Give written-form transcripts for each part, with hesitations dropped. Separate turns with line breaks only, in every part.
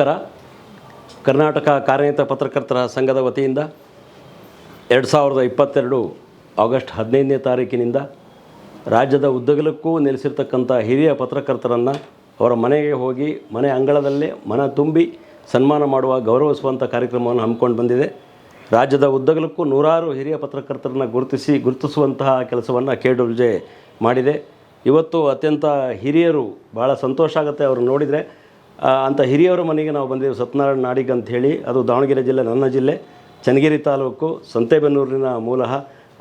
ನಮಸ್ಕಾರ. ಕರ್ನಾಟಕ ಕಾರ್ಯನಿರತ ಪತ್ರಕರ್ತರ ಸಂಘದ ವತಿಯಿಂದ 2022 ಆಗಸ್ಟ್ 15ನೇ ತಾರೀಕಿನಿಂದ ರಾಜ್ಯದ ಉದ್ದಗಲಕ್ಕೂ ನೆಲೆಸಿರ್ತಕ್ಕಂಥ ಹಿರಿಯ ಪತ್ರಕರ್ತರನ್ನು ಅವರ ಮನೆಗೆ ಹೋಗಿ ಮನೆ ಅಂಗಳದಲ್ಲೇ ಮನ ತುಂಬಿ ಸನ್ಮಾನ ಮಾಡುವ ಗೌರವಿಸುವಂಥ ಕಾರ್ಯಕ್ರಮವನ್ನು ಹಮ್ಮಿಕೊಂಡು ಬಂದಿದೆ. ರಾಜ್ಯದ ಉದ್ದಗಲಕ್ಕೂ ನೂರಾರು ಹಿರಿಯ ಪತ್ರಕರ್ತರನ್ನು ಗುರುತಿಸುವಂತಹ ಕೆಲಸವನ್ನು KWJ ಮಾಡಿದೆ. ಇವತ್ತು ಅತ್ಯಂತ ಹಿರಿಯರು, ಭಾಳ ಸಂತೋಷ ಆಗುತ್ತೆ ಅವರು ನೋಡಿದರೆ. ಅಂಥ ಹಿರಿಯವರ ಮನೆಗೆ ನಾವು ಬಂದಿದ್ದೇವೆ. ಸತ್ಯನಾರಾಯಣ ನಾಡಿಗ್ ಅಂತ ಹೇಳಿ, ಅದು ದಾವಣಗೆರೆ ಜಿಲ್ಲೆ, ನನ್ನ ಜಿಲ್ಲೆ, ಚನ್ನಗಿರಿ ತಾಲೂಕು, ಸಂತೆಬೆನ್ನೂರಿನ ಮೂಲಹ.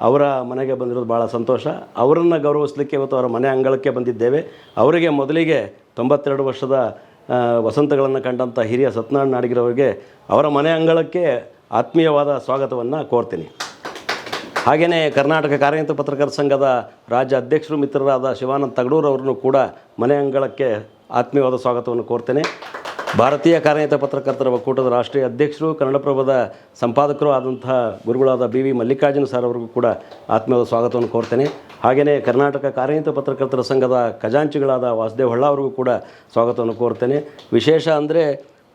ಅವರ ಮನೆಗೆ ಬಂದಿರೋದು ಭಾಳ ಸಂತೋಷ. ಅವರನ್ನು ಗೌರವಿಸಲಿಕ್ಕೆ ಇವತ್ತು ಅವರ ಮನೆ ಅಂಗಳಕ್ಕೆ ಬಂದಿದ್ದೇವೆ. ಅವರಿಗೆ ಮೊದಲಿಗೆ 92 ವರ್ಷದ ವಸಂತಗಳನ್ನು ಕಂಡಂಥ ಹಿರಿಯ ಸತ್ಯನಾರಾಯಣ ನಾಡಿಗರವರಿಗೆ ಅವರ ಮನೆ ಅಂಗಳಕ್ಕೆ ಆತ್ಮೀಯವಾದ ಸ್ವಾಗತವನ್ನು ಕೋರ್ತೀನಿ. ಹಾಗೆಯೇ ಕರ್ನಾಟಕ ಕಾರ್ಯನಿರತ ಪತ್ರಕರ್ತರ ಸಂಘದ ರಾಜ್ಯ ಅಧ್ಯಕ್ಷರು ಮಿತ್ರರಾದ ಶಿವಾನಂದ ತಗಡೂರು ಅವರನ್ನು ಕೂಡ ಮನೆ ಅಂಗಳಕ್ಕೆ ಆತ್ಮೀಯವಾದ ಸ್ವಾಗತವನ್ನು ಕೋರ್ತೇನೆ. ಭಾರತೀಯ ಕಾರ್ಯನಿರತ ಪತ್ರಕರ್ತರ ಒಕ್ಕೂಟದ ರಾಷ್ಟ್ರೀಯ ಅಧ್ಯಕ್ಷರು, ಕನ್ನಡಪ್ರಭದ ಸಂಪಾದಕರು ಆದಂತಹ ಗುರುಗಳಾದ BV ಮಲ್ಲಿಕಾರ್ಜುನ ಸರ್ ಅವರಿಗೂ ಕೂಡ ಆತ್ಮೀಯವಾದ ಸ್ವಾಗತವನ್ನು ಕೋರ್ತೇನೆ. ಹಾಗೆಯೇ ಕರ್ನಾಟಕ ಕಾರ್ಯನಿರತ ಪತ್ರಕರ್ತರ ಸಂಘದ ಖಜಾಂಚಿಗಳಾದ ವಾಸುದೇವ್ ಹೊಳ್ಳ ಅವರಿಗೂ ಕೂಡ ಸ್ವಾಗತವನ್ನು ಕೋರ್ತೇನೆ. ವಿಶೇಷ ಅಂದರೆ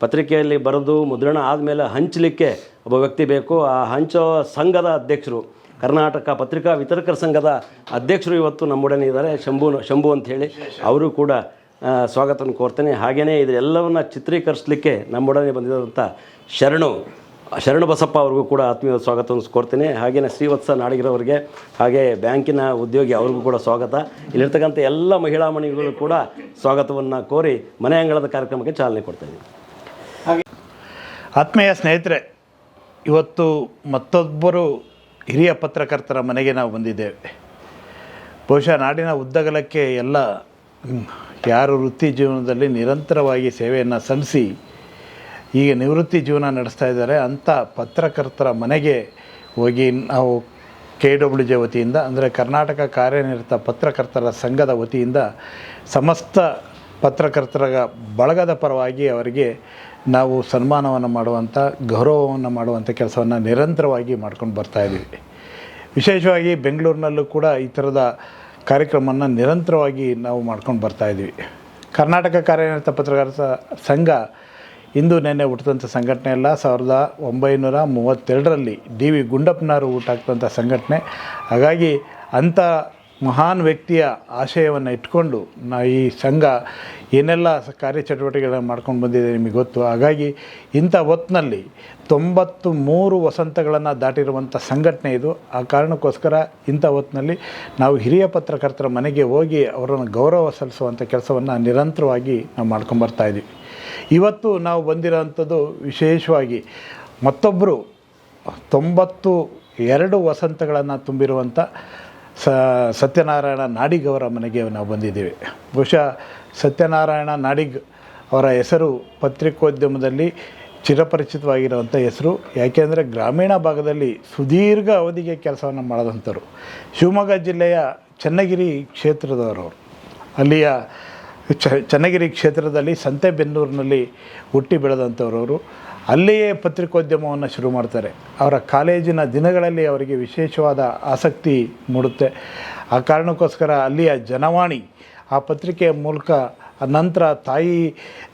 ಪತ್ರಿಕೆಯಲ್ಲಿ ಬರೆದು ಮುದ್ರಣ ಆದಮೇಲೆ ಹಂಚಲಿಕ್ಕೆ ಒಬ್ಬ ವ್ಯಕ್ತಿ ಬೇಕು. ಆ ಹಂಚೋ ಸಂಘದ ಅಧ್ಯಕ್ಷರು, ಕರ್ನಾಟಕ ಪತ್ರಿಕಾ ವಿತರಕರ ಸಂಘದ ಅಧ್ಯಕ್ಷರು ಇವತ್ತು ನಮ್ಮೊಡನೆ ಇದ್ದಾರೆ, ಶಂಭು ಅಂಥೇಳಿ. ಅವರು ಕೂಡ ಸ್ವಾಗತವನ್ನು ಕೋರ್ತೇನೆ. ಹಾಗೆಯೇ ಇದೆಲ್ಲವನ್ನು ಚಿತ್ರೀಕರಿಸಲಿಕ್ಕೆ ನಮ್ಮೊಡನೆ ಬಂದಿರೋಂಥ ಶರಣು ಬಸಪ್ಪ ಅವ್ರಿಗೂ ಕೂಡ ಆತ್ಮೀಯ ಸ್ವಾಗತವನ್ನು ಕೋರ್ತೇನೆ. ಹಾಗೆಯೇ ಶ್ರೀವತ್ಸ ನಾಡಿಗರವರಿಗೆ, ಹಾಗೆ ಬ್ಯಾಂಕಿನ ಉದ್ಯೋಗಿ ಅವ್ರಿಗೂ ಕೂಡ ಸ್ವಾಗತ. ಇಲ್ಲಿರ್ತಕ್ಕಂಥ ಎಲ್ಲ ಮಹಿಳಾ ಮಣಿಗಳು ಕೂಡ ಸ್ವಾಗತವನ್ನು ಕೋರಿ ಮನೆ ಅಂಗಳದ ಕಾರ್ಯಕ್ರಮಕ್ಕೆ ಚಾಲನೆ ಕೊಡ್ತಾಯಿದ್ದೀನಿ.
ಆತ್ಮೀಯ ಸ್ನೇಹಿತರೆ, ಇವತ್ತು ಮತ್ತೊಬ್ಬರು ಹಿರಿಯ ಪತ್ರಕರ್ತರ ಮನೆಗೆ ನಾವು ಬಂದಿದ್ದೇವೆ. ಬಹುಶಃ ನಾಡಿನ ಉದ್ದಗಲಕ್ಕೆ ಎಲ್ಲ ಯಾರು ವೃತ್ತಿ ಜೀವನದಲ್ಲಿ ನಿರಂತರವಾಗಿ ಸೇವೆಯನ್ನು ಸಲ್ಲಿಸಿ ಈಗ ನಿವೃತ್ತಿ ಜೀವನ ನಡೆಸ್ತಾ ಇದ್ದಾರೆ ಅಂಥ ಪತ್ರಕರ್ತರ ಮನೆಗೆ ಹೋಗಿ ನಾವು KWJ ವತಿಯಿಂದ, ಅಂದರೆ ಕರ್ನಾಟಕ ಕಾರ್ಯನಿರತ ಪತ್ರಕರ್ತರ ಸಂಘದ ವತಿಯಿಂದ ಸಮಸ್ತ ಪತ್ರಕರ್ತರ ಬಳಗದ ಪರವಾಗಿ ಅವರಿಗೆ ನಾವು ಸನ್ಮಾನವನ್ನು ಮಾಡುವಂಥ, ಗೌರವವನ್ನು ಮಾಡುವಂಥ ಕೆಲಸವನ್ನು ನಿರಂತರವಾಗಿ ಮಾಡ್ಕೊಂಡು ಬರ್ತಾಯಿದ್ದೀವಿ. ವಿಶೇಷವಾಗಿ ಬೆಂಗಳೂರಿನಲ್ಲೂ ಕೂಡ ಈ ಥರದ ಕಾರ್ಯಕ್ರಮವನ್ನು ನಿರಂತರವಾಗಿ ನಾವು ಮಾಡ್ಕೊಂಡು ಬರ್ತಾಯಿದ್ದೀವಿ. ಕರ್ನಾಟಕ ಕಾರ್ಯನಿರತ ಪತ್ರಕರ್ತರ ಸಂಘ ಇಂದು ನೆನ್ನೆ ಹುಟ್ಟಿದಂಥ ಸಂಘಟನೆ ಅಲ್ಲ. 1932ರಲ್ಲಿ DV ಗುಂಡಪ್ಪನವರು ಹುಟ್ಟಾಕ್ತಂಥ ಸಂಘಟನೆ. ಹಾಗಾಗಿ ಅಂಥ ಮಹಾನ್ ವ್ಯಕ್ತಿಯ ಆಶಯವನ್ನು ಇಟ್ಕೊಂಡು ಈ ಸಂಘ ಏನೆಲ್ಲ ಕಾರ್ಯಚಟುವಟಿಕೆಗಳನ್ನು ಮಾಡ್ಕೊಂಡು ಬಂದಿದೆ ನಿಮಗೆ ಗೊತ್ತು. ಹಾಗಾಗಿ ಇಂಥ ಹೊತ್ತಿನಲ್ಲಿ 93 ವಸಂತಗಳನ್ನು ದಾಟಿರುವಂಥ ಸಂಘಟನೆ ಇದು. ಆ ಕಾರಣಕ್ಕೋಸ್ಕರ ಇಂಥ ಹೊತ್ತಿನಲ್ಲಿ ನಾವು ಹಿರಿಯ ಪತ್ರಕರ್ತರ ಮನೆಗೆ ಹೋಗಿ ಅವರನ್ನು ಗೌರವ ಸಲ್ಲಿಸುವಂಥ ಕೆಲಸವನ್ನು ನಿರಂತರವಾಗಿ ನಾವು ಮಾಡ್ಕೊಂಬರ್ತಾಯಿದ್ದೀವಿ. ಇವತ್ತು ನಾವು ಬಂದಿರೋವಂಥದ್ದು ವಿಶೇಷವಾಗಿ ಮತ್ತೊಬ್ಬರು 92 ವಸಂತಗಳನ್ನು ತುಂಬಿರುವಂಥ ಸತ್ಯನಾರಾಯಣ ನಾಡಿಗ್ ಅವರ ಮನೆಗೆ ನಾವು ಬಂದಿದ್ದೇವೆ. ಬಹುಶಃ ಸತ್ಯನಾರಾಯಣ ನಾಡಿಗ್ ಅವರ ಹೆಸರು ಪತ್ರಿಕೋದ್ಯಮದಲ್ಲಿ ಚಿರಪರಿಚಿತವಾಗಿರುವಂಥ ಹೆಸರು. ಯಾಕೆಂದರೆ ಗ್ರಾಮೀಣ ಭಾಗದಲ್ಲಿ ಸುದೀರ್ಘ ಅವಧಿಗೆ ಕೆಲಸವನ್ನು ಮಾಡಿದಂಥವ್ರು. ಶಿವಮೊಗ್ಗ ಜಿಲ್ಲೆಯ ಚನ್ನಗಿರಿ ಕ್ಷೇತ್ರದವರು. ಅಲ್ಲಿಯ ಚನ್ನಗಿರಿ ಕ್ಷೇತ್ರದಲ್ಲಿ ಸಂತೆಬೆನ್ನೂರಿನಲ್ಲಿ ಹುಟ್ಟಿ ಬೆಳೆದಂಥವ್ರವರು. ಅಲ್ಲಿಯೇ ಪತ್ರಿಕೋದ್ಯಮವನ್ನು ಶುರು ಮಾಡ್ತಾರೆ. ಅವರ ಕಾಲೇಜಿನ ದಿನಗಳಲ್ಲಿ ಅವರಿಗೆ ವಿಶೇಷವಾದ ಆಸಕ್ತಿ ಮೂಡುತ್ತೆ. ಆ ಕಾರಣಕ್ಕೋಸ್ಕರ ಅಲ್ಲಿಯ ಜನವಾಣಿ ಆ ಪತ್ರಿಕೆಯ ಮೂಲಕ ನಂತರ ತಾಯಿ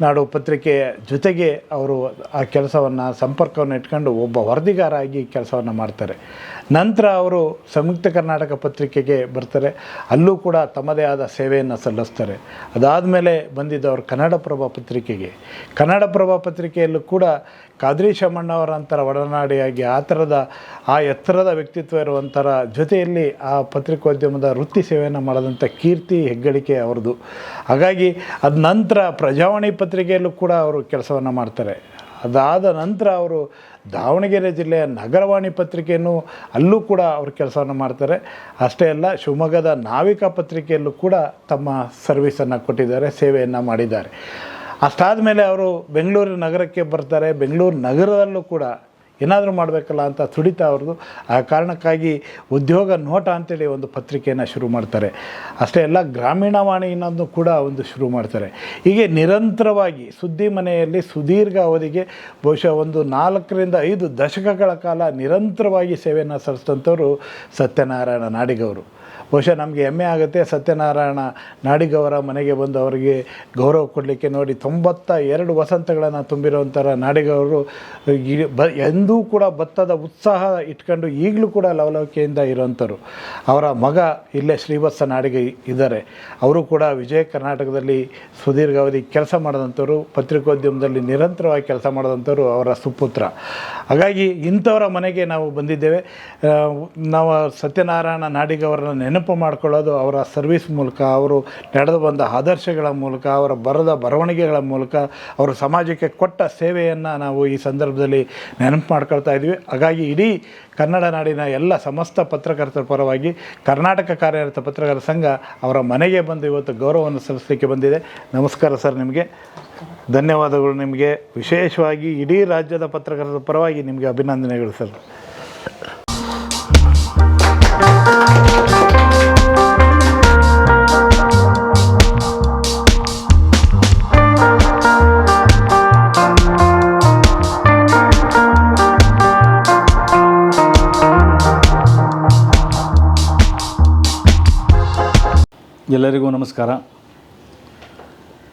ನಾಡು ಪತ್ರಿಕೆಯ ಜೊತೆಗೆ ಅವರು ಆ ಕೆಲಸವನ್ನು, ಸಂಪರ್ಕವನ್ನು ಇಟ್ಕೊಂಡು ಒಬ್ಬ ವರದಿಗಾರ ಆಗಿ ಕೆಲಸವನ್ನು ಮಾಡ್ತಾರೆ. ನಂತರ ಅವರು ಸಂಯುಕ್ತ ಕರ್ನಾಟಕ ಪತ್ರಿಕೆಗೆ ಬರ್ತಾರೆ. ಅಲ್ಲೂ ಕೂಡ ತಮ್ಮದೇ ಆದ ಸೇವೆಯನ್ನು ಸಲ್ಲಿಸ್ತಾರೆ. ಅದಾದಮೇಲೆ ಬಂದಿದ್ದವರು ಕನ್ನಡಪ್ರಭ ಪತ್ರಿಕೆಗೆ. ಕನ್ನಡಪ್ರಭ ಪತ್ರಿಕೆಯಲ್ಲೂ ಕೂಡ ಖಾದ್ರಿ ಶಾಮಣ್ಣವರಂಥರ ಒಡನಾಡಿಯಾಗಿ ಆ ಎತ್ತರದ ವ್ಯಕ್ತಿತ್ವ ಇರುವಂಥರ ಜೊತೆಯಲ್ಲಿ ಆ ಪತ್ರಿಕೋದ್ಯಮದ ವೃತ್ತಿ ಸೇವೆಯನ್ನು ಮಾಡಿದಂಥ ಕೀರ್ತಿ, ಹೆಗ್ಗಳಿಕೆ ಅವ್ರದ್ದು. ಹಾಗಾಗಿ ಅದ ನಂತರ ಪ್ರಜಾವಾಣಿ ಪತ್ರಿಕೆಯಲ್ಲೂ ಕೂಡ ಅವರು ಕೆಲಸವನ್ನು ಮಾಡ್ತಾರೆ. ಅದಾದ ನಂತರ ಅವರು ದಾವಣಗೆರೆ ಜಿಲ್ಲೆಯ ನಗರವಾಣಿ ಪತ್ರಿಕೆಯನ್ನು ಅಲ್ಲೂ ಕೂಡ ಅವರು ಕೆಲಸವನ್ನು ಮಾಡ್ತಾರೆ. ಅಷ್ಟೇ ಅಲ್ಲ, ಶಿವಮೊಗ್ಗದ ನಾವಿಕ ಪತ್ರಿಕೆಯಲ್ಲೂ ಕೂಡ ತಮ್ಮ ಸರ್ವಿಸನ್ನು ಕೊಟ್ಟಿದ್ದಾರೆ, ಸೇವೆಯನ್ನು ಮಾಡಿದ್ದಾರೆ. ಅಷ್ಟಾದ ಮೇಲೆ ಅವರು ಬೆಂಗಳೂರು ನಗರಕ್ಕೆ ಬರ್ತಾರೆ. ಬೆಂಗಳೂರು ನಗರದಲ್ಲೂ ಕೂಡ ಏನಾದರೂ ಮಾಡಬೇಕಲ್ಲ ಅಂತ ತುಡಿತ ಅವ್ರದ್ದು. ಆ ಕಾರಣಕ್ಕಾಗಿ ಉದ್ಯೋಗ ನೋಟ ಅಂತೇಳಿ ಒಂದು ಪತ್ರಿಕೆಯನ್ನು ಶುರು ಮಾಡ್ತಾರೆ. ಅಷ್ಟೇ ಅಲ್ಲ, ಗ್ರಾಮೀಣವಾಣಿ ಅನ್ನೋದನ್ನು ಕೂಡ ಒಂದು ಶುರು ಮಾಡ್ತಾರೆ. ಹೀಗೆ ನಿರಂತರವಾಗಿ ಸುದ್ದಿ ಮನೆಯಲ್ಲಿ ಸುದೀರ್ಘ ಅವಧಿಗೆ ಬಹುಶಃ ಒಂದು 4 ರಿಂದ 5 ದಶಕಗಳ ಕಾಲ ನಿರಂತರವಾಗಿ ಸೇವೆಯನ್ನು ಸಲ್ಲಿಸಿದಂಥವರು ಸತ್ಯನಾರಾಯಣ ನಾಡಿಗ್ ಅವರು. ಬಹುಶಃ ನಮಗೆ ಹೆಮ್ಮೆ ಆಗುತ್ತೆ ಸತ್ಯನಾರಾಯಣ ನಾಡಿಗ್ ಅವರ ಮನೆಗೆ ಬಂದು ಅವರಿಗೆ ಗೌರವ ಕೊಡಲಿಕ್ಕೆ. ನೋಡಿ 92 ವಸಂತಗಳನ್ನು ತುಂಬಿರುವಂಥರ ನಾಡಿಗವರು ಎಂದೂ ಕೂಡ ಭತ್ತದ ಉತ್ಸಾಹ ಇಟ್ಕೊಂಡು ಈಗಲೂ ಕೂಡ ಲವಲವಿಕೆಯಿಂದ ಇರೋವಂಥವ್ರು. ಅವರ ಮಗ ಇಲ್ಲೇ ಶ್ರೀವತ್ಸ ನಾಡಿಗೆ ಇದ್ದಾರೆ. ಅವರು ಕೂಡ ವಿಜಯ ಕರ್ನಾಟಕದಲ್ಲಿ ಸುದೀರ್ಘಾವಧಿ ಕೆಲಸ ಮಾಡಿದಂಥವ್ರು, ಪತ್ರಿಕೋದ್ಯಮದಲ್ಲಿ ನಿರಂತರವಾಗಿ ಕೆಲಸ ಮಾಡಿದಂಥವ್ರು ಅವರ ಸುಪುತ್ರ. ಹಾಗಾಗಿ ಇಂಥವರ ಮನೆಗೆ ನಾವು ಬಂದಿದ್ದೇವೆ. ನಾವು ಸತ್ಯನಾರಾಯಣ ನಾಡಿಗ್ ಅವರನ್ನು ನೆನಪು ಮಾಡಿಕೊಳ್ಳೋದು ಅವರ ಸರ್ವಿಸ್ ಮೂಲಕ, ಅವರು ನಡೆದು ಬಂದ ಆದರ್ಶಗಳ ಮೂಲಕ, ಅವರ ಬರೆದ ಬರವಣಿಗೆಗಳ ಮೂಲಕ, ಅವರು ಸಮಾಜಕ್ಕೆ ಕೊಟ್ಟ ಸೇವೆಯನ್ನು ನಾವು ಈ ಸಂದರ್ಭದಲ್ಲಿ ನೆನಪು ಮಾಡ್ಕೊಳ್ತಾ ಇದ್ವಿ. ಹಾಗಾಗಿ ಇಡೀ ಕನ್ನಡ ನಾಡಿನ ಎಲ್ಲ ಸಮಸ್ತ ಪತ್ರಕರ್ತರ ಪರವಾಗಿ ಕರ್ನಾಟಕ ಕಾರ್ಯರತ ಪತ್ರಕರ್ತರ ಸಂಘ ಅವರ ಮನೆಗೆ ಬಂದು ಇವತ್ತು ಗೌರವವನ್ನು ಸಲ್ಲಿಸಲಿಕ್ಕೆ ಬಂದಿದೆ. ನಮಸ್ಕಾರ ಸರ್, ನಿಮಗೆ ಧನ್ಯವಾದಗಳು. ನಿಮಗೆ ವಿಶೇಷವಾಗಿ ಇಡೀ ರಾಜ್ಯದ ಪತ್ರಕರ್ತರ ಪರವಾಗಿ ನಿಮಗೆ ಅಭಿನಂದನೆಗಳು ಸರ್.
ಎಲ್ಲರಿಗೂ ನಮಸ್ಕಾರ.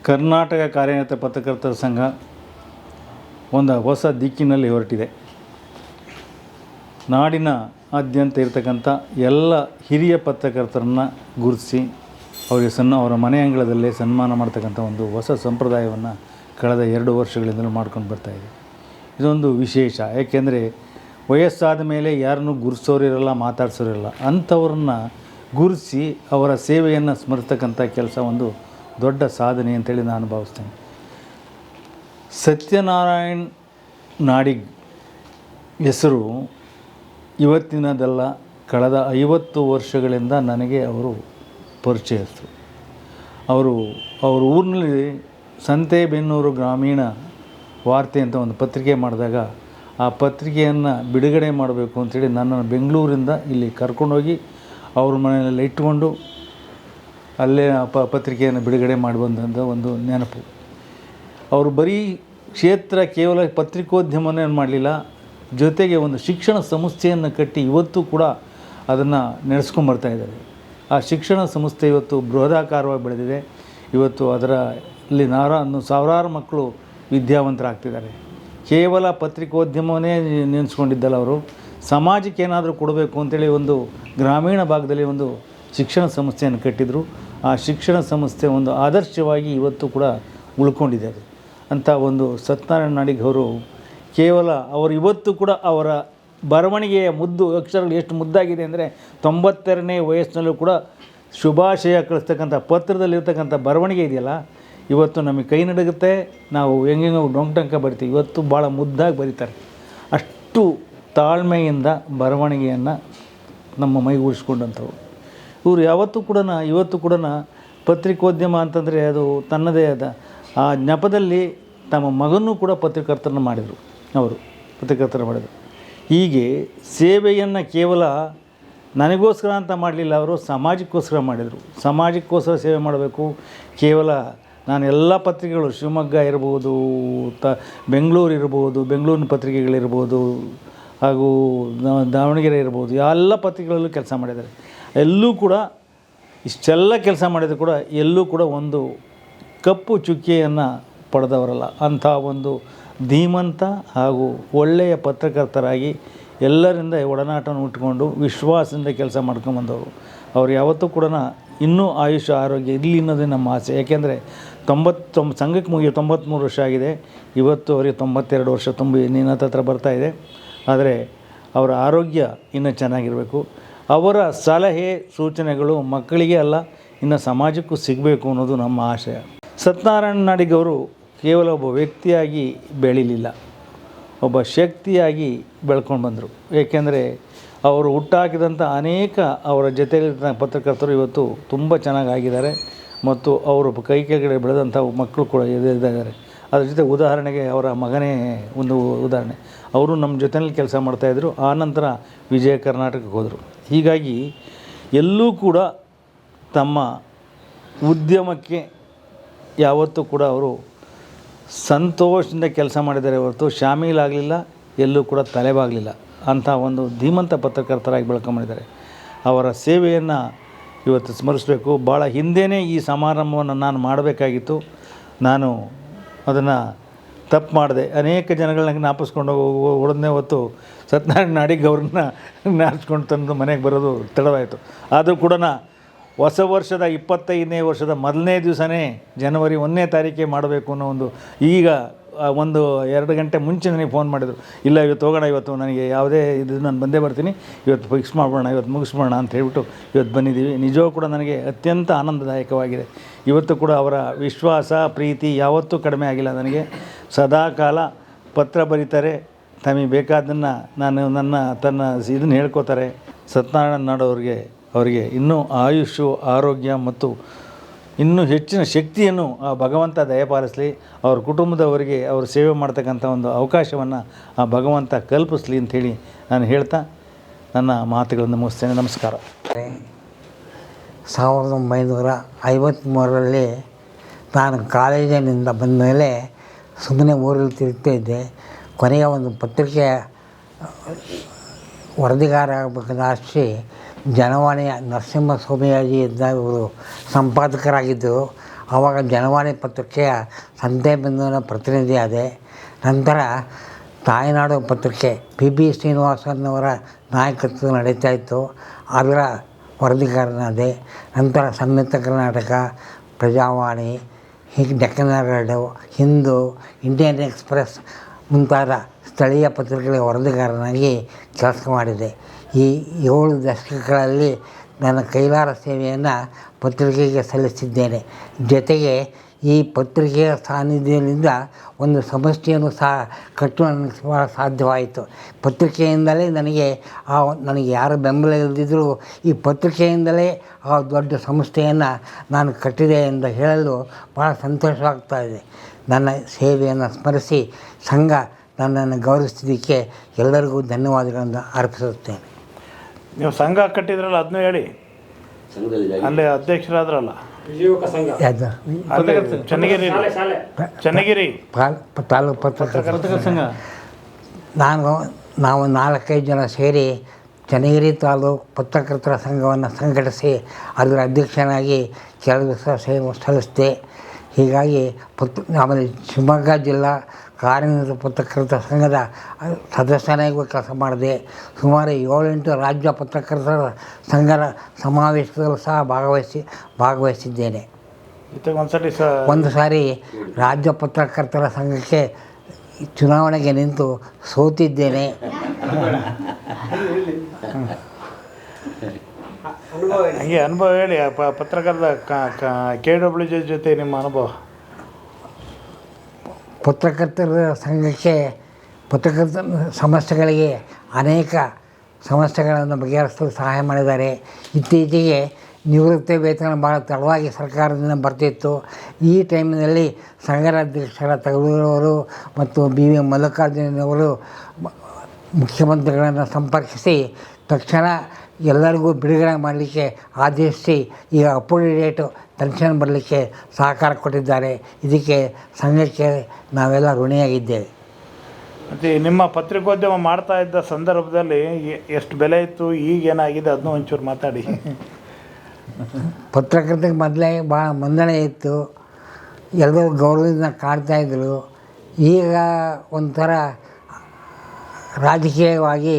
ಕರ್ನಾಟಕ ಕಾರ್ಯನಿರತ ಪತ್ರಕರ್ತರ ಸಂಘ ಒಂದು ಹೊಸ ದಿಕ್ಕಿನಲ್ಲಿ ಹೊರಟಿದೆ. ನಾಡಿನ ಆದ್ಯಂತ ಇರತಕ್ಕಂಥ ಎಲ್ಲ ಹಿರಿಯ ಪತ್ರಕರ್ತರನ್ನು ಗುರುತಿಸಿ ಅವರಿಗೆ ಅವರ ಮನೆ ಅಂಗಳದಲ್ಲೇ ಸನ್ಮಾನ ಮಾಡ್ತಕ್ಕಂಥ ಒಂದು ಹೊಸ ಸಂಪ್ರದಾಯವನ್ನು ಕಳೆದ 2 ವರ್ಷಗಳಿಂದಲೂ ಮಾಡ್ಕೊಂಡು ಬರ್ತಾಯಿದೆ. ಇದೊಂದು ವಿಶೇಷ. ಏಕೆಂದರೆ ವಯಸ್ಸಾದ ಮೇಲೆ ಯಾರನ್ನೂ ಗುರುತಿಸೋರಿರಲ್ಲ, ಮಾತಾಡ್ಸೋರಿರಲ್ಲ. ಅಂಥವ್ರನ್ನ ಗುರುತಿಸಿ ಅವರ ಸೇವೆಯನ್ನು ಸ್ಮರಿಸ್ತಕ್ಕಂಥ ಕೆಲಸ ಒಂದು ದೊಡ್ಡ ಸಾಧನೆ ಅಂತೇಳಿ ನಾನು ಭಾವಿಸ್ತೇನೆ. ಸತ್ಯನಾರಾಯಣ್ ನಾಡಿಗ್ ಹೆಸರು ಇವತ್ತಿನದಲ್ಲ, ಕಳೆದ 50 ವರ್ಷಗಳಿಂದ ನನಗೆ ಅವರು ಪರಿಚಯಸ್ಥರು. ಅವರು ಊರಿನಲ್ಲಿ ಸಂತೆಬೆನ್ನೂರು ಗ್ರಾಮೀಣ ವಾರ್ತೆ ಅಂತ ಒಂದು ಪತ್ರಿಕೆ ಮಾಡಿದಾಗ ಆ ಪತ್ರಿಕೆಯನ್ನು ಬಿಡುಗಡೆ ಮಾಡಬೇಕು ಅಂಥೇಳಿ ನನ್ನನ್ನು ಬೆಂಗಳೂರಿಂದ ಇಲ್ಲಿ ಕರ್ಕೊಂಡೋಗಿ ಅವ್ರ ಮನೆಯಲ್ಲೆಲ್ಲ ಇಟ್ಟುಕೊಂಡು ಅಲ್ಲೇ ಪತ್ರಿಕೆಯನ್ನು ಬಿಡುಗಡೆ ಮಾಡಿ ಬಂದಂಥ ಒಂದು ನೆನಪು. ಅವರು ಬರೀ ಕ್ಷೇತ್ರ ಕೇವಲ ಪತ್ರಿಕೋದ್ಯಮನೇ ಮಾಡಲಿಲ್ಲ, ಜೊತೆಗೆ ಒಂದು ಶಿಕ್ಷಣ ಸಂಸ್ಥೆಯನ್ನು ಕಟ್ಟಿ ಇವತ್ತು ಕೂಡ ಅದನ್ನು ನಡೆಸ್ಕೊಂಬರ್ತಾ ಇದ್ದಾರೆ. ಆ ಶಿಕ್ಷಣ ಸಂಸ್ಥೆ ಇವತ್ತು ಬೃಹದಾಕಾರವಾಗಿ ಬೆಳೆದಿದೆ. ಇವತ್ತು ಅದರಲ್ಲಿ ಸಾವಿರಾರು ಮಕ್ಕಳು ವಿದ್ಯಾವಂತರಾಗ್ತಿದ್ದಾರೆ. ಕೇವಲ ಪತ್ರಿಕೋದ್ಯಮವೇ ನೆನೆಸ್ಕೊಂಡಿದ್ದಲ್ಲ, ಅವರು ಸಮಾಜಕ್ಕೆ ಏನಾದರೂ ಕೊಡಬೇಕು ಅಂತೇಳಿ ಒಂದು ಗ್ರಾಮೀಣ ಭಾಗದಲ್ಲಿ ಒಂದು ಶಿಕ್ಷಣ ಸಂಸ್ಥೆಯನ್ನು ಕಟ್ಟಿದರು. ಆ ಶಿಕ್ಷಣ ಸಂಸ್ಥೆ ಒಂದು ಆದರ್ಶವಾಗಿ ಇವತ್ತು ಕೂಡ ಉಳ್ಕೊಂಡಿದ್ದಾರೆ. ಅಂಥ ಒಂದು ಸತ್ಯನಾರಾಯಣ ನಾಡಿಗ್ ಅವರು ಕೇವಲ ಅವರು ಇವತ್ತು ಕೂಡ ಅವರ ಬರವಣಿಗೆಯ ಅಕ್ಷರಗಳು ಎಷ್ಟು ಮುದ್ದಾಗಿದೆ ಅಂದರೆ 92ನೇ ವಯಸ್ಸಿನಲ್ಲೂ ಕೂಡ ಶುಭಾಶಯ ಕಳಿಸ್ತಕ್ಕಂಥ ಪತ್ರದಲ್ಲಿರ್ತಕ್ಕಂಥ ಬರವಣಿಗೆ ಇದೆಯಲ್ಲ, ಇವತ್ತು ನಮಗೆ ಕೈ ನಡುಗುತ್ತೆ. ನಾವು ಹೆಂಗೆಂಗೆ ಡೊಂಕ ಬರಿತೀವಿ, ಇವತ್ತು ಭಾಳ ಮುದ್ದಾಗಿ ಬರೀತಾರೆ. ಅಷ್ಟು ತಾಳ್ಮೆಯಿಂದ ಬರವಣಿಗೆಯನ್ನು ನಮ್ಮ ಮೈಗೂಡಿಸ್ಕೊಂಡಂಥವ್ರು ಇವರು. ಇವತ್ತು ಕೂಡ ಪತ್ರಿಕೋದ್ಯಮ ಅಂತಂದರೆ ಅದು ತನ್ನದೇ ಆದ ಆ ನೆಪದಲ್ಲಿ ತಮ್ಮ ಮಗನೂ ಕೂಡ ಪತ್ರಕರ್ತರನ್ನು ಮಾಡಿದರು. ಹೀಗೆ ಸೇವೆಯನ್ನು ಕೇವಲ ನನಗೋಸ್ಕರ ಅಂತ ಮಾಡಲಿಲ್ಲ, ಅವರು ಸಮಾಜಕ್ಕೋಸ್ಕರ ಮಾಡಿದರು. ಸಮಾಜಕ್ಕೋಸ್ಕರ ಸೇವೆ ಮಾಡಬೇಕು. ಕೇವಲ ನಾನು ಎಲ್ಲ ಪತ್ರಿಕೆಗಳು, ಶಿವಮೊಗ್ಗ ಇರ್ಬೋದು, ಬೆಂಗಳೂರು ಇರ್ಬೋದು, ಬೆಂಗಳೂರಿನ ಪತ್ರಿಕೆಗಳಿರ್ಬೋದು, ಹಾಗೂ ದಾವಣಗೆರೆ ಇರ್ಬೋದು, ಎಲ್ಲ ಪತ್ರಿಕೆಗಳಲ್ಲೂ ಕೆಲಸ ಮಾಡಿದ್ದಾರೆ. ಎಲ್ಲೂ ಕೂಡ ಇಷ್ಟೆಲ್ಲ ಕೆಲಸ ಮಾಡಿದರೂ ಕೂಡ ಎಲ್ಲೂ ಕೂಡ ಒಂದು ಕಪ್ಪು ಚುಕ್ಕೆಯನ್ನು ಪಡೆದವರಲ್ಲ. ಅಂಥ ಒಂದು ಧೀಮಂತ ಹಾಗೂ ಒಳ್ಳೆಯ ಪತ್ರಕರ್ತರಾಗಿ ಎಲ್ಲರಿಂದ ಒಡನಾಟವನ್ನು ಉಟ್ಕೊಂಡು ವಿಶ್ವಾಸದಿಂದ ಕೆಲಸ ಮಾಡ್ಕೊಂಬಂದವರು. ಅವ್ರು ಯಾವತ್ತೂ ಕೂಡ ಇನ್ನೂ ಆಯುಷ್ಯ ಆರೋಗ್ಯ ಇರಲಿ ಅನ್ನೋದೇ ನಮ್ಮ ಆಸೆ. ಯಾಕೆಂದರೆ ಸಂಘಕ್ಕೆ ಮುಗಿಯೋ 93 ವರ್ಷ ಆಗಿದೆ. ಇವತ್ತು ಅವರಿಗೆ 92 ವರ್ಷ ತುಂಬಿ ಹತ್ರ ಬರ್ತಾಯಿದೆ. ಆದರೆ ಅವರ ಆರೋಗ್ಯ ಇನ್ನೂ ಚೆನ್ನಾಗಿರಬೇಕು. ಅವರ ಸಲಹೆ ಸೂಚನೆಗಳು ಮಕ್ಕಳಿಗೆ ಅಲ್ಲ, ಇನ್ನು ಸಮಾಜಕ್ಕೂ ಸಿಗಬೇಕು ಅನ್ನೋದು ನಮ್ಮ ಆಶಯ. ಸತ್ಯನಾರಾಯಣ ನಾಡಿಗ್ ಅವರು ಕೇವಲ ಒಬ್ಬ ವ್ಯಕ್ತಿಯಾಗಿ ಬೆಳೀಲಿಲ್ಲ, ಒಬ್ಬ ಶಕ್ತಿಯಾಗಿ ಬೆಳ್ಕೊಂಡು ಬಂದರು. ಏಕೆಂದರೆ ಅವರು ಹುಟ್ಟಾಕಿದಂಥ ಅನೇಕ ಅವರ ಜೊತೆಲಿದ್ದ ಪತ್ರಕರ್ತರು ಇವತ್ತು ತುಂಬ ಚೆನ್ನಾಗಿದ್ದಾರೆ. ಮತ್ತು ಅವರು ಕೈ ಕೆಳಗಡೆ ಬೆಳೆದಂಥ ಮಕ್ಕಳು ಕೂಡ ಇದ್ದಾರೆ. ಅದ್ರ ಜೊತೆ ಉದಾಹರಣೆಗೆ ಅವರ ಮಗನೇ ಒಂದು ಉದಾಹರಣೆ. ಅವರು ನಮ್ಮ ಜೊತೆಯಲ್ಲಿ ಕೆಲಸ ಮಾಡ್ತಾಯಿದ್ರು. ಆನಂತರ ವಿಜಯ ಕರ್ನಾಟಕಕ್ಕೆ ಹೋದರು. ಹೀಗಾಗಿ ಎಲ್ಲೂ ಕೂಡ ತಮ್ಮ ಉದ್ಯಮಕ್ಕೆ ಯಾವತ್ತೂ ಕೂಡ ಅವರು ಸಂತೋಷದಿಂದ ಕೆಲಸ ಮಾಡಿದ್ದಾರೆ ಹೊರತು ಶಾಮೀಲಾಗಲಿಲ್ಲ, ಎಲ್ಲೂ ಕೂಡ ತಲೆಬಾಗಲಿಲ್ಲ. ಅಂಥ ಒಂದು ಧೀಮಂತ ಪತ್ರಕರ್ತರಾಗಿ ಬೆಳ್ಕೊಂಬಂದಿದ್ದಾರೆ. ಅವರ ಸೇವೆಯನ್ನು ಇವತ್ತು ಸ್ಮರಿಸಬೇಕು. ಭಾಳ ಹಿಂದೆಯೇ ಈ ಸಮಾರಂಭವನ್ನು ನಾನು ಮಾಡಬೇಕಾಗಿತ್ತು. ನಾನು ಅದನ್ನು ತಪ್ಪು ಮಾಡಿದೆ. ಅನೇಕ ಜನಗಳನ್ನ ಜ್ಞಾಪಿಸ್ಕೊಂಡು ಉಳಿದನೇ ಹೊತ್ತು ಸತ್ಯನಾರಾಯಣ ನಾಡಿಗ್ ಅವ್ರನ್ನ ಜ್ಞಾಪಿಸ್ಕೊಂಡು ತಂದು ಮನೆಗೆ ಬರೋದು ತಡವಾಯಿತು. ಆದರೂ ಕೂಡ ಹೊಸ ವರ್ಷದ 25ನೇ ವರ್ಷದ ಮೊದಲನೇ ದಿವಸನೇ ಜನವರಿ 1ನೇ ತಾರೀಕಿಗೆ ಮಾಡಬೇಕು ಅನ್ನೋ ಒಂದು, ಈಗ ಒಂದು 2 ಗಂಟೆ ಮುಂಚೆ ನನಗೆ ಫೋನ್ ಮಾಡಿದರು, ಇಲ್ಲ ಇವತ್ತು ಹೋಗೋಣ, ಇವತ್ತು ನನಗೆ ಯಾವುದೇ ಇದು ನಾನು ಬಂದೇ ಬರ್ತೀನಿ, ಇವತ್ತು ಫಿಕ್ಸ್ ಮಾಡೋಣ, ಇವತ್ತು ಮುಗಿಸ್ಬೋಣ ಅಂತ ಹೇಳ್ಬಿಟ್ಟು ಇವತ್ತು ಬಂದಿದ್ದೀವಿ. ನಿಜವೂ ಕೂಡ ನನಗೆ ಅತ್ಯಂತ ಆನಂದದಾಯಕವಾಗಿದೆ. ಇವತ್ತು ಕೂಡ ಅವರ ವಿಶ್ವಾಸ ಪ್ರೀತಿ ಯಾವತ್ತೂ ಕಡಿಮೆ ಆಗಿಲ್ಲ ನನಗೆ. ಸದಾ ಕಾಲ ಪತ್ರ ಬರೀತಾರೆ, ತಮಗೆ ಬೇಕಾದ್ದನ್ನು ತನ್ನ ಇದನ್ನು ಹೇಳ್ಕೋತಾರೆ. ಸತ್ಯನಾರಾಯಣ ನಾಡವ್ರಿಗೆ ಅವರಿಗೆ ಇನ್ನೂ ಆಯುಷ್ಯು, ಆರೋಗ್ಯ ಮತ್ತು ಇನ್ನೂ ಹೆಚ್ಚಿನ ಶಕ್ತಿಯನ್ನು ಆ ಭಗವಂತ ದಯಪಾಲಿಸಲಿ. ಅವ್ರ ಕುಟುಂಬದವರಿಗೆ ಅವರು ಸೇವೆ ಮಾಡ್ತಕ್ಕಂಥ ಒಂದು ಅವಕಾಶವನ್ನು ಆ ಭಗವಂತ ಕಲ್ಪಿಸಲಿ ಅಂಥೇಳಿ ನಾನು ಹೇಳ್ತಾ ನನ್ನ ಮಾತುಗಳನ್ನು ಮುಗಿಸ್ತೇನೆ. ನಮಸ್ಕಾರ.
1953ರಲ್ಲಿ ನಾನು ಕಾಲೇಜಿನಿಂದ ಬಂದ ಮೇಲೆ ಸುಮ್ಮನೆ ಊರಲ್ಲಿ ತಿರುಗ್ತಾ ಇದ್ದೆ. ಕೊನೆಗೆ ಒಂದು ಪತ್ರಿಕೆಯ ವರದಿಗಾರ ಆಗಬೇಕಂತ ಆಶೆ ಜನವಾಣಿಯ ನರಸಿಂಹ ಸ್ವಾಮಿಯಾಜಿ ಇದ್ದಾಗ ಇವರು ಸಂಪಾದಕರಾಗಿದ್ದರು. ಆವಾಗ ಜನವಾಣಿ ಪತ್ರಿಕೆಯ ಸಂತೆಬೆನ್ನೂರಿನ ಪ್ರತಿನಿಧಿ ಆದೆ. ನಂತರ ತಾಯ್ನಾಡು ಪತ್ರಿಕೆ PB ಶ್ರೀನಿವಾಸನ್ನವರ ನಾಯಕತ್ವ ನಡೀತಾ ಇತ್ತು, ಅದರ ವರದಿಗಾರನಾದೆ. ನಂತರ ಸಂಯುಕ್ತ ಕರ್ನಾಟಕ, ಪ್ರಜಾವಾಣಿ, ಹೀಗೆ ಡೆಕ್ಕನ್ ಹೆರಾಲ್ಡು, ಹಿಂದೂ, ಇಂಡಿಯನ್ ಎಕ್ಸ್‌ಪ್ರೆಸ್ ಮುಂತಾದ ಸ್ಥಳೀಯ ಪತ್ರಿಕೆಗಳ ವರದಿಗಾರನಾಗಿ ಕೆಲಸ ಮಾಡಿದೆ. ಈ 7 ದಶಕಗಳಲ್ಲಿ ನನ್ನ ಕೈಲಾರ ಸೇವೆಯನ್ನು ಪತ್ರಿಕೆಗೆ ಸಲ್ಲಿಸಿದ್ದೇನೆ. ಜೊತೆಗೆ ಈ ಪತ್ರಿಕೆಯ ಸಾನ್ನಿಧ್ಯದಿಂದ ಒಂದು ಸಮಷ್ಟಿಯನ್ನು ಸಹ ಕಟ್ಟುವ ಸಾಧ್ಯವಾಯಿತು. ಪತ್ರಿಕೆಯಿಂದಲೇ ನನಗೆ ಯಾರ ಬೆಂಬಲ ಇಲ್ಲದಿದ್ದರೂ ಈ ಪತ್ರಿಕೆಯಿಂದಲೇ ಆ ದೊಡ್ಡ ಸಂಸ್ಥೆಯನ್ನು ನಾನು ಕಟ್ಟಿದೆ ಎಂದು ಹೇಳಲು ಭಾಳ ಸಂತೋಷವಾಗ್ತಾ ಇದೆ. ನನ್ನ ಸೇವೆಯನ್ನು ಸ್ಮರಿಸಿ ಸಂಘ ನನ್ನನ್ನು ಗೌರವಿಸಿದ್ದಕ್ಕೆ ಎಲ್ಲರಿಗೂ ಧನ್ಯವಾದಗಳನ್ನು ಅರ್ಪಿಸುತ್ತೇನೆ.
ನೀವು ಸಂಘ ಕಟ್ಟಿದ್ರಲ್ಲ, ಅದನ್ನೂ ಹೇಳಿ. ಅಲ್ಲೇ ಅಧ್ಯಕ್ಷರಾದ್ರಲ್ಲ, ಚನ್ನಗಿರಿ
ತಾಲೂಕು ಪತ್ರಕರ್ತರ ಸಂಘ. ನಾವು 4-5 ಜನ ಸೇರಿ ಚನ್ನಗಿರಿ ತಾಲೂಕು ಪತ್ರಕರ್ತರ ಸಂಘವನ್ನು ಸಂಘಟಿಸಿ ಅದರ ಅಧ್ಯಕ್ಷನಾಗಿ ಕೆಲವು ದಿವಸ ಸೇವೆ ಸಲ್ಲಿಸಿದೆ. ಹೀಗಾಗಿ ಆಮೇಲೆ ಶಿವಮೊಗ್ಗ ಜಿಲ್ಲಾ ಕಾರ್ಯನಿರತ ಪತ್ರಕರ್ತರ ಸಂಘದ ಸದಸ್ಯನಾಗಿ ಕೆಲಸ ಮಾಡಿದೆ. ಸುಮಾರು 7-8 ರಾಜ್ಯ ಪತ್ರಕರ್ತರ ಸಂಘದ ಸಮಾವೇಶದಲ್ಲೂ ಸಹ ಭಾಗವಹಿಸಿದ್ದೇನೆ. ಒಂದು ಸಾರಿ ರಾಜ್ಯ ಪತ್ರಕರ್ತರ ಸಂಘಕ್ಕೆ ಚುನಾವಣೆಗೆ ನಿಂತು ಸೋತಿದ್ದೇನೆ.
ಹಂಗೆ ಅನುಭವ ಹೇಳಿ. ಪತ್ರಕರ್ತರ KWJ ಜೊತೆ ನಿಮ್ಮ ಅನುಭವ.
ಪತ್ರಕರ್ತರ ಸಂಘಕ್ಕೆ ಪತ್ರಕರ್ತರ ಸಮಸ್ಯೆಗಳಿಗೆ ಅನೇಕ ಸಮಸ್ಯೆಗಳನ್ನು ಬಗೆಹರಿಸಲು ಸಹಾಯ ಮಾಡಿದ್ದಾರೆ. ಇತ್ತೀಚೆಗೆ ನಿವೃತ್ತಿ ವೇತನ ಭಾಳ ತಡವಾಗಿ ಸರ್ಕಾರದಿಂದ ಬರ್ತಿತ್ತು. ಈ ಟೈಮಿನಲ್ಲಿ ಸಂಘದ ಅಧ್ಯಕ್ಷರ ತಗಲೂರವರು ಮತ್ತು BV ಮಲ್ಲಿಕಾರ್ಜುನವರು ಮುಖ್ಯಮಂತ್ರಿಗಳನ್ನು ಸಂಪರ್ಕಿಸಿ ತಕ್ಷಣ ಎಲ್ಲರಿಗೂ ಬಿಡುಗಡೆ ಮಾಡಲಿಕ್ಕೆ ಆದೇಶಿಸಿ ಈಗ ಅಪ್ ಟು ಡೇಟ್ ಪೆನ್ಷನ್ ಬರಲಿಕ್ಕೆ ಸಹಕಾರ ಕೊಟ್ಟಿದ್ದಾರೆ. ಇದಕ್ಕೆ ಸಂಘಕ್ಕೆ ನಾವೆಲ್ಲ ಋಣಿಯಾಗಿದ್ದೇವೆ.
ಮತ್ತು ನಿಮ್ಮ ಪತ್ರಿಕೋದ್ಯಮ ಮಾಡ್ತಾ ಇದ್ದ ಸಂದರ್ಭದಲ್ಲಿ ಎಷ್ಟು ಬೆಲೆ ಇತ್ತು, ಈಗೇನಾಗಿದೆ ಅದನ್ನೂ ಒಂಚೂರು ಮಾತಾಡಿ.
ಪತ್ರಕರ್ತರಿಗೆ ಮೊದಲೇ ಭಾಳ ಮನ್ನಣೆ ಇತ್ತು, ಎಲ್ಲರೂ ಗೌರವದಿಂದ ಕಾಡ್ತಾಯಿದ್ರು. ಈಗ ಒಂಥರ ರಾಜಕೀಯವಾಗಿ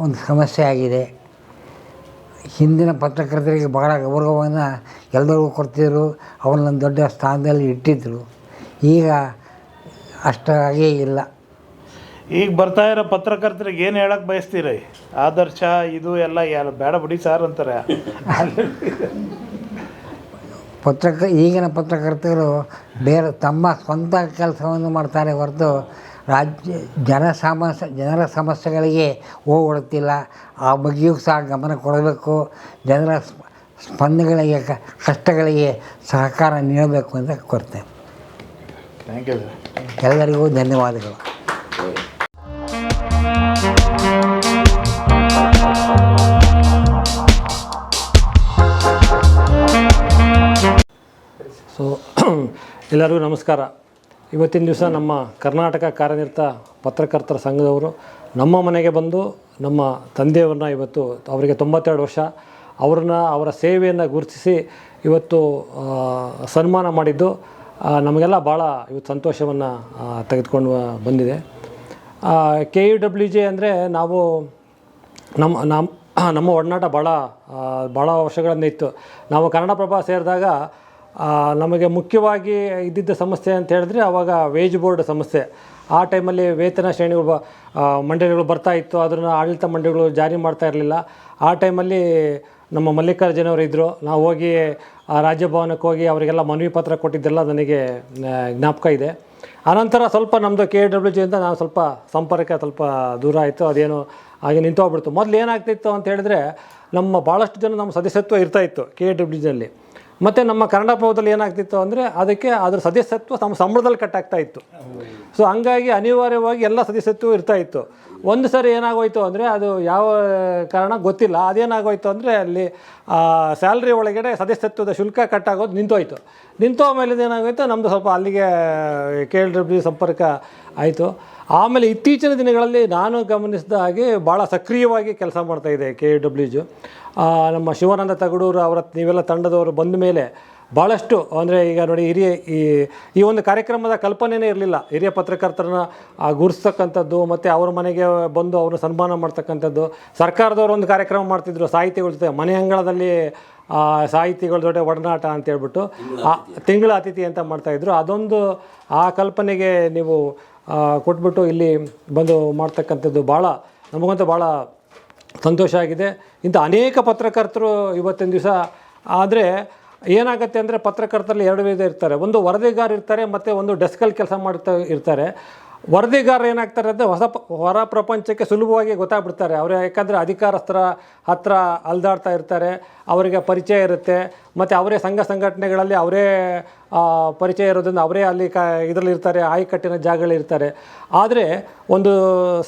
ಒಂದು ಸಮಸ್ಯೆ ಆಗಿದೆ. ಹಿಂದಿನ ಪತ್ರಕರ್ತರಿಗೆ ಭಾಳ ಗೌರವವನ್ನು ಎಲ್ಲರಿಗೂ ಕೊಡ್ತಿದ್ರು, ಅವ್ರನ್ನ ದೊಡ್ಡ ಸ್ಥಾನದಲ್ಲಿ ಇಟ್ಟಿದ್ದರು. ಈಗ ಅಷ್ಟಾಗೇ ಇಲ್ಲ.
ಈಗ ಬರ್ತಾ ಇರೋ ಪತ್ರಕರ್ತರಿಗೆ ಏನು ಹೇಳಕ್ಕೆ ಬಯಸ್ತೀರಿ? ಆದರ್ಶ ಇದು ಎಲ್ಲ ಬೇಡ ಬಿಡಿ ಸಾರ್ ಅಂತಾರೆ.
ಈಗಿನ ಪತ್ರಕರ್ತರು ಬೇರೆ ತಮ್ಮ ಸ್ವಂತ ಕೆಲಸವನ್ನು ಮಾಡ್ತಾರೆ ಹೊರತು ಜನರ ಸಮಸ್ಯೆಗಳಿಗೆ ಹೋಗೊಡುತ್ತಿಲ್ಲ. ಆ ಬಗ್ಗೆಯೂ ಸಹ ಗಮನ ಕೊಡಬೇಕು. ಜನರ ಸ್ಪಂದನೆಗಳಿಗೆ, ಕಷ್ಟಗಳಿಗೆ ಸಹಕಾರ ನೀಡಬೇಕು ಅಂತ ಕೋರ್ತೇನೆ.
Thank you.
ಎಲ್ಲರಿಗೂ ಧನ್ಯವಾದಗಳು.
ಎಲ್ಲರಿಗೂ ನಮಸ್ಕಾರ. ಇವತ್ತಿನ ದಿವಸ ನಮ್ಮ ಕರ್ನಾಟಕ ಕಾರ್ಯನಿರತ ಪತ್ರಕರ್ತರ ಸಂಘದವರು ನಮ್ಮ ಮನೆಗೆ ಬಂದು ನಮ್ಮ ತಂದೆಯವ್ರನ್ನ ಇವತ್ತು ಅವರಿಗೆ 92 ವರ್ಷ ಅವರ ಸೇವೆಯನ್ನು ಗುರುತಿಸಿ ಇವತ್ತು ಸನ್ಮಾನ ಮಾಡಿದ್ದು ನಮಗೆಲ್ಲ ಭಾಳ ಇವತ್ತು ಸಂತೋಷವನ್ನು ತೆಗೆದುಕೊಂಡು ಬಂದಿದೆ. KUWJ ಅಂದರೆ ನಾವು ನಮ್ಮ ಒಡನಾಟ ಭಾಳ ವರ್ಷಗಳಿಂದ ಇತ್ತು. ನಾವು ಕನ್ನಡಪ್ರಭ ಸೇರಿದಾಗ ನಮಗೆ ಮುಖ್ಯವಾಗಿ ಇದ್ದಿದ್ದ ಸಮಸ್ಯೆ ಅಂತ ಹೇಳಿದ್ರೆ ಆವಾಗ ವೇಜ್ ಬೋರ್ಡ್ ಸಮಸ್ಯೆ. ಆ ಟೈಮಲ್ಲಿ ವೇತನ ಶ್ರೇಣಿಗಳು ಮಂಡಳಿಗಳು ಬರ್ತಾಯಿತ್ತು, ಅದನ್ನು ಆಡಳಿತ ಮಂಡಳಿಗಳು ಜಾರಿ ಮಾಡ್ತಾ ಇರಲಿಲ್ಲ. ಆ ಟೈಮಲ್ಲಿ ನಮ್ಮ ಮಲ್ಲಿಕಾರ್ಜುನ ಅವರು ಇದ್ದರು. ನಾವು ಹೋಗಿ ರಾಜ್ಯಭವನಕ್ಕೆ ಹೋಗಿ ಅವರಿಗೆಲ್ಲ ಮನವಿ ಪತ್ರ ಕೊಟ್ಟಿದ್ದೆಲ್ಲ ನನಗೆ ಜ್ಞಾಪಕ ಇದೆ. ಆನಂತರ ಸ್ವಲ್ಪ ನಮ್ಮದು KUWJ ಅಂತ ನಾವು ಸ್ವಲ್ಪ ಸಂಪರ್ಕ ಸ್ವಲ್ಪ ದೂರ ಆಯಿತು, ಅದೇನು ಹಾಗೆ ನಿಂತೋಗ್ಬಿಡ್ತು. ಮೊದಲು ಏನಾಗ್ತಿತ್ತು ಅಂತ ಹೇಳಿದ್ರೆ ನಮ್ಮ ಭಾಳಷ್ಟು ಜನ ನಮ್ಮ ಸದಸ್ಯತ್ವ ಇರ್ತಾಯಿತ್ತು KUWJನಲ್ಲಿ. ಮತ್ತು ನಮ್ಮ ಕನ್ನಡಪ್ರಭದಲ್ಲಿ ಏನಾಗ್ತಿತ್ತು ಅಂದರೆ ಅದಕ್ಕೆ ಅದ್ರ ಸದಸ್ಯತ್ವ ನಮ್ಮ ಸಂಬಳದಲ್ಲಿ ಕಟ್ಟಾಗ್ತಾ ಇತ್ತು. ಸೊ ಹಂಗಾಗಿ ಅನಿವಾರ್ಯವಾಗಿ ಎಲ್ಲ ಸದಸ್ಯತ್ವ ಇರ್ತಾಯಿತ್ತು. ಒಂದು ಸರಿ ಏನಾಗೋಯ್ತು ಅಂದರೆ ಅದು ಯಾವ ಕಾರಣ ಗೊತ್ತಿಲ್ಲ, ಅದೇನಾಗೋಯ್ತು ಅಂದರೆ ಅಲ್ಲಿ ಸ್ಯಾಲ್ರಿ ಒಳಗಡೆ ಸದಸ್ಯತ್ವದ ಶುಲ್ಕ ಕಟ್ಟಾಗೋದು ನಿಂತೋಯ್ತು. ಆಮೇಲೆ ಏನಾಗೋಯ್ತು, ನಮ್ಮದು ಸ್ವಲ್ಪ ಅಲ್ಲಿಗೆ KUWJ ಸಂಪರ್ಕ ಆಯಿತು. ಆಮೇಲೆ ಇತ್ತೀಚಿನ ದಿನಗಳಲ್ಲಿ ನಾನು ಗಮನಿಸಿದ ಹಾಗೆ ಭಾಳ ಸಕ್ರಿಯವಾಗಿ ಕೆಲಸ ಮಾಡ್ತಾಯಿದೆ KUWJ. ನಮ್ಮ ಶಿವಾನಂದ ತಗಡೂರು ನೀವೆಲ್ಲ ತಂಡದವರು ಬಂದ ಮೇಲೆ ಭಾಳಷ್ಟು ಅಂದರೆ ಈಗ ನೋಡಿ ಈ ಒಂದು ಕಾರ್ಯಕ್ರಮದ ಕಲ್ಪನೆಯೇ ಇರಲಿಲ್ಲ. ಹಿರಿಯ ಪತ್ರಕರ್ತರನ್ನ ಗುರುಸ್ತಕ್ಕಂಥದ್ದು ಮತ್ತು ಅವ್ರ ಮನೆಗೆ ಬಂದು ಅವ್ರನ್ನ ಸನ್ಮಾನ ಮಾಡ್ತಕ್ಕಂಥದ್ದು. ಸರ್ಕಾರದವರು ಒಂದು ಕಾರ್ಯಕ್ರಮ ಮಾಡ್ತಿದ್ರು ಸಾಹಿತಿಗಳ ಜೊತೆ, ಮನೆ ಅಂಗಳದಲ್ಲಿ ಸಾಹಿತಿಗಳ ಜೊತೆ ಒಡನಾಟ ಅಂತೇಳ್ಬಿಟ್ಟು ತಿಂಗಳ ಅತಿಥಿ ಅಂತ ಮಾಡ್ತಾಯಿದ್ರು. ಅದೊಂದು ಆ ಕಲ್ಪನೆಗೆ ನೀವು ಕೊಟ್ಬಿಟ್ಟು ಇಲ್ಲಿ ಬಂದು ಮಾಡ್ತಕ್ಕಂಥದ್ದು ನಮಗಂತೂ ಭಾಳ ಸಂತೋಷ ಆಗಿದೆ. ಇಂಥ ಅನೇಕ ಪತ್ರಕರ್ತರು ಇವತ್ತಿನ ದಿವಸ ಆದರೆ ಏನಾಗುತ್ತೆ ಅಂದರೆ ಪತ್ರಕರ್ತರಲ್ಲಿ 2 ವಿಧ ಇರ್ತಾರೆ. ಒಂದು ವರದಿಗಾರ ಇರ್ತಾರೆ ಮತ್ತು ಒಂದು ಡೆಸ್ಕಲ್ಲಿ ಕೆಲಸ ಮಾಡ್ತಾ ಇರ್ತಾರೆ. ವರದಿಗಾರರು ಏನಾಗ್ತಾರೆ ಅಂದರೆ ಹೊರ ಪ್ರಪಂಚಕ್ಕೆ ಸುಲಭವಾಗಿ ಗೊತ್ತಾಗ್ಬಿಡ್ತಾರೆ. ಅವರು ಯಾಕಂದರೆ ಅಧಿಕಾರಸ್ಥರ ಹತ್ರ ಅಲ್ದಾಡ್ತಾ ಇರ್ತಾರೆ, ಅವರಿಗೆ ಪರಿಚಯ ಇರುತ್ತೆ, ಮತ್ತು ಅವರೇ ಸಂಘ ಸಂಘಟನೆಗಳಲ್ಲಿ ಅವರೇ ಪರಿಚಯ ಇರೋದ್ರಿಂದ ಅವರೇ ಅಲ್ಲಿ ಇದರಲ್ಲಿ ಇರ್ತಾರೆ, ಆಯಕಟ್ಟಿನ ಜಾಗಗಳಿರ್ತಾರೆ. ಆದರೆ ಒಂದು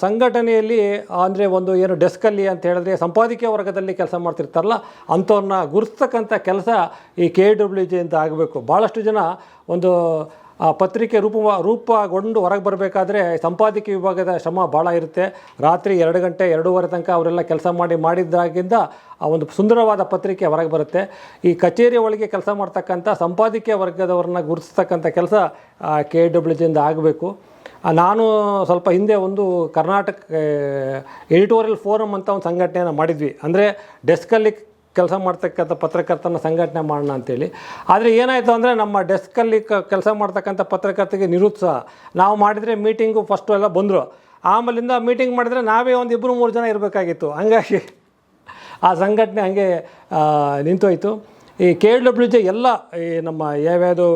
ಸಂಘಟನೆಯಲ್ಲಿ ಅಂದರೆ ಒಂದು ಏನು ಡೆಸ್ಕಲ್ಲಿ ಅಂತ ಹೇಳಿದ್ರೆ ಸಂಪಾದಕೀಯ ವರ್ಗದಲ್ಲಿ ಕೆಲಸ ಮಾಡ್ತಿರ್ತಾರಲ್ಲ, ಅಂಥವ್ರನ್ನ ಗುರುಸ್ತಕ್ಕಂಥ ಕೆಲಸ ಈ KUWJ ಅಂತ ಆಗಬೇಕು. ಭಾಳಷ್ಟು ಜನ ಒಂದು ಪತ್ರಿಕೆ ರೂಪಗೊಂಡು ಹೊರಗೆ ಬರಬೇಕಾದ್ರೆ ಸಂಪಾದಕೀಯ ವಿಭಾಗದ ಶ್ರಮ ಭಾಳ ಇರುತ್ತೆ. ರಾತ್ರಿ 2 ಗಂಟೆ 2:30 ತನಕ ಅವರೆಲ್ಲ ಕೆಲಸ ಮಾಡಿದಾಗಿಂದ ಆ ಒಂದು ಸುಂದರವಾದ ಪತ್ರಿಕೆ ಹೊರಗೆ ಬರುತ್ತೆ. ಈ ಕಚೇರಿ ಒಳಗೆ ಕೆಲಸ ಮಾಡ್ತಕ್ಕಂಥ ಸಂಪಾದಕೀಯ ವರ್ಗದವ್ರನ್ನ ಗುರುತಿಸ್ತಕ್ಕಂಥ ಕೆಲಸ KUWJ ಇಂದ ಆಗಬೇಕು. ನಾನು ಸ್ವಲ್ಪ ಹಿಂದೆ ಒಂದು ಕರ್ನಾಟಕ ಎಡಿಟೋರಿಯಲ್ ಫೋರಮ್ ಅಂತ ಒಂದು ಸಂಘಟನೆಯನ್ನು ಮಾಡಿದ್ವಿ. ಅಂದರೆ ಡೆಸ್ಕಲ್ಲಿ ಕೆಲಸ ಮಾಡ್ತಕ್ಕಂಥ ಪತ್ರಕರ್ತನ ಸಂಘಟನೆ ಮಾಡೋಣ ಅಂತೇಳಿ. ಆದರೆ ಏನಾಯಿತು ಅಂದರೆ ನಮ್ಮ ಡೆಸ್ಕಲ್ಲಿ ಕೆಲಸ ಮಾಡ್ತಕ್ಕಂಥ ಪತ್ರಕರ್ತರಿಗೆ ನಿರುತ್ಸಾಹ. ನಾವು ಮಾಡಿದರೆ ಮೀಟಿಂಗು ಫಸ್ಟು ಎಲ್ಲ ಬಂದರು, ಆಮೇಲಿಂದ ಮೀಟಿಂಗ್ ಮಾಡಿದರೆ ನಾವೇ ಒಂದು 2-3 ಜನ ಇರಬೇಕಾಗಿತ್ತು. ಹಂಗಾಗಿ ಆ ಸಂಘಟನೆ ಹಾಗೆ ನಿಂತೋಯ್ತು. ಈ KUWJ ಎಲ್ಲ ಈ ನಮ್ಮ ಯಾವ್ಯಾವುದು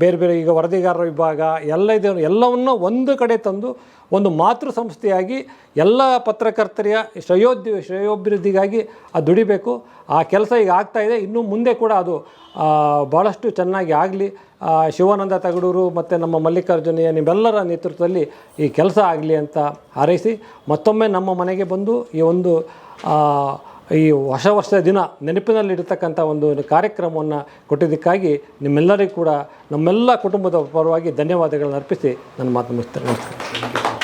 ಬೇರೆ ಈಗ ವರದಿಗಾರರ ವಿಭಾಗ ಎಲ್ಲವನ್ನು ಒಂದು ಕಡೆ ತಂದು ಒಂದು ಮಾತೃ ಸಂಸ್ಥೆಯಾಗಿ ಎಲ್ಲ ಪತ್ರಕರ್ತರ ಶ್ರೇಯೋಭಿವೃದ್ಧಿಗಾಗಿ ಅದು ದುಡಿಬೇಕು. ಆ ಕೆಲಸ ಈಗ ಆಗ್ತಾಯಿದೆ. ಇನ್ನು ಮುಂದೆ ಕೂಡ ಅದು ಭಾಳಷ್ಟು ಚೆನ್ನಾಗಿ ಆಗಲಿ. ಶಿವಾನಂದ ತಗಡೂರು ಮತ್ತು ನಮ್ಮ ಮಲ್ಲಿಕಾರ್ಜುನಯ್ಯ ನಿಮ್ಮೆಲ್ಲರ ನೇತೃತ್ವದಲ್ಲಿ ಈ ಕೆಲಸ ಆಗಲಿ ಅಂತ ಹಾರೈಸಿ, ಮತ್ತೊಮ್ಮೆ ನಮ್ಮ ಮನೆಗೆ ಬಂದು ಈ ಹೊಸ ವರ್ಷದ ದಿನ ನೆನಪಿನಲ್ಲಿರ್ತಕ್ಕಂಥ ಒಂದು ಕಾರ್ಯಕ್ರಮವನ್ನು ಕೊಟ್ಟಿದ್ದಕ್ಕಾಗಿ ನಿಮ್ಮೆಲ್ಲರಿಗೂ ಕೂಡ ನಮ್ಮೆಲ್ಲ ಕುಟುಂಬದ ಪರವಾಗಿ ಧನ್ಯವಾದಗಳನ್ನು ಅರ್ಪಿಸಿ ನನ್ನ ಮಾತು ಮುಗಿಸ್ತೇನೆ. ನಮಸ್ಕಾರ.